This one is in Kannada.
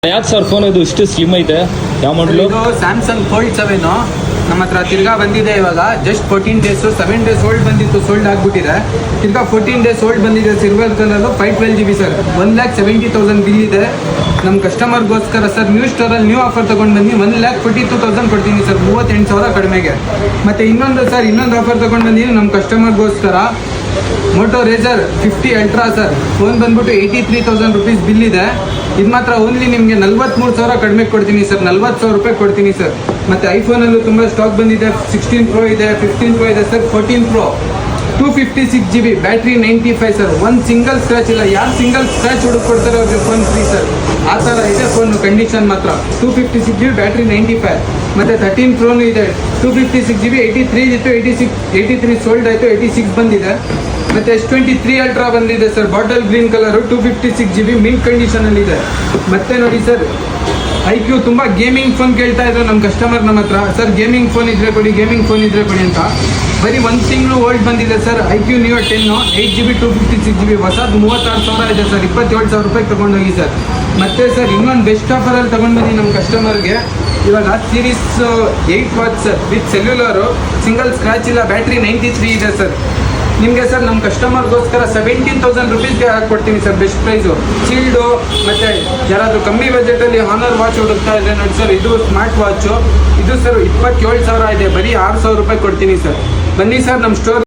ಯಾಕೆ ಸರ್ ಫೋನ್ ಇದು ಇಷ್ಟು ಸ್ಲಿಮ್ ಐತೆ? ಯಾವ ಮಾಡಲು? ಇದು ಸ್ಯಾಮ್ಸಂಗ್ ಫೋಲ್ಡ್ 7 ನಮ್ಮ ಹತ್ರ ತಿರ್ಗಾ ಬಂದಿದೆ. ಇವಾಗ ಜಸ್ಟ್ 14 ಡೇಸು, 7 ಡೇಸ್ ಓಲ್ಡ್ ಬಂದಿತ್ತು, ಸೋಲ್ಡ್ ಆಗಿಬಿಟ್ಟಿದೆ. ತಿರ್ಗಾ 14 ಡೇಸ್ ಓಲ್ಡ್ ಬಂದಿದೆ, silver colour, 512 GB sir. 1,70,000 bill ಇದೆ. ನಮ್ಮ ಕಸ್ಟಮರ್ಗೋಸ್ಕರ ಸರ್ ನ್ಯೂ ಸ್ಟೋರಲ್ಲಿ ನ್ಯೂ ಆಫರ್ ತೊಗೊಂಡು ಬಂದು 1,42,000 ಕೊಡ್ತೀನಿ ಸರ್, 38,000 ಕಡಿಮೆಗೆ. ಮತ್ತು ಇನ್ನೊಂದು ಆಫರ್ ತೊಗೊಂಡು ಬಂದಿದ್ದೀನಿ ನಮ್ಮ ಕಸ್ಟಮರ್ಗೋಸ್ಕರ. Moto Razr 50 Ultra sir, phone ಬಂದ್ಬಿಟ್ಟು 83,000 ರುಪೀಸ್ ಬಿಲ್ ಇದೆ. ಇದು ಮಾತ್ರ ಓನ್ಲಿ ನಿಮಗೆ 43,000 ಕಡಿಮೆ ಕೊಡ್ತೀನಿ ಸರ್, 40,000 ರೂಪಾಯಿ ಕೊಡ್ತೀನಿ ಸರ್. ಮತ್ತು ಐಫೋನಲ್ಲೂ ತುಂಬ ಸ್ಟಾಕ್ ಬಂದಿದೆ. 16 Pro ಇದೆ, 15 Pro ಇದೆ sir. 14 Pro 256 GB, battery 95 sir. ಒಂದು ಸಿಂಗಲ್ ಸ್ಕ್ರ್ಯಾಚ್ ಇಲ್ಲ. ಯಾರು ಸಿಂಗಲ್ ಸ್ಕ್ರ್ಯಾಚ್ ಹುಡುಕೊಡ್ತಾರೆ ಅವ್ರಿಗೆ ಫೋನ್ ಫ್ರೀ ಸರ್. ಆ ಥರ ಇದೆ ಫೋನ್ ಕಂಡೀಷನ್ ಮಾತ್ರ. 256 GB, ಬ್ಯಾಟ್ರಿ 95. ಮತ್ತು 13 Proನೂ ಇದೆ, 256 GB, 83 ಇತ್ತು, 83 ಸೋಲ್ಡ್ ಆಯಿತು, 86 ಬಂದಿದೆ. ಮತ್ತು S23 ಅಲ್ಟ್ರಾ ಬಂದಿದೆ sir, bottle green colour, 256 GB, mint ಕಂಡೀಷನಲ್ಲಿದೆ. ಮತ್ತೆ ನೋಡಿ ಸರ್, IQ ತುಂಬ ಗೇಮಿಂಗ್ ಫೋನ್ ಕೇಳ್ತಾ ಇದ್ರು ನಮ್ಮ ಕಸ್ಟಮರ್ ನಮ್ಮ ಹತ್ರ. ಸರ್ ಗೇಮಿಂಗ್ ಫೋನ್ ಇದ್ರೆ ಕೊಡಿ ಅಂತ. ಬರೀ 1 ತಿಂಗಳು ಓಲ್ಡ್ ಬಂದಿದೆ sir. IQ Neo 10, 8 GB, 256 GB, ಹೊಸದು 36,000 ಇದೆ ಸರ್, 27,000 ರೂಪಾಯಿಗೆ ತೊಗೊಂಡೋಗಿ ಸರ್. ಮತ್ತು ಸರ್ ಇನ್ನೊಂದು ಬೆಸ್ಟ್ ಆಫರಲ್ಲಿ ತೊಗೊಂಡು ಬನ್ನಿ ನಮ್ಮ ಕಸ್ಟಮರ್ಗೆ. ಇವಾಗ series 8 watch sir, with cellular, single scratch ಇಲ್ಲ, ಬ್ಯಾಟ್ರಿ 93 ಇದೆ ಸರ್. ನಿಮಗೆ ಸರ್ ನಮ್ಮ ಕಸ್ಟಮರ್ಗೋಸ್ಕರ 17,000 ರುಪೀಸ್ಗೆ ಹಾಕ್ಕೊಡ್ತೀನಿ ಸರ್, ಬೆಸ್ಟ್ ಪ್ರೈಸು. ಶೀಲ್ಡು ಮತ್ತು ಯಾರಾದರೂ ಕಮ್ಮಿ ಬಜೆಟಲ್ಲಿ ಹಾನರ್ ವಾಚ್ ಹುಡುಕ್ತಾ ಇದೆ ನೋಡಿ ಸರ್, ಇದು ಸ್ಮಾರ್ಟ್ ವಾಚು. ಇದು ಸರ್ 27,000 ಇದೆ, ಬರೀ 6,000 ರೂಪಾಯಿ ಕೊಡ್ತೀನಿ ಸರ್. ಬನ್ನಿ ಸರ್ ನಮ್ಮ ಸ್ಟೋರ್.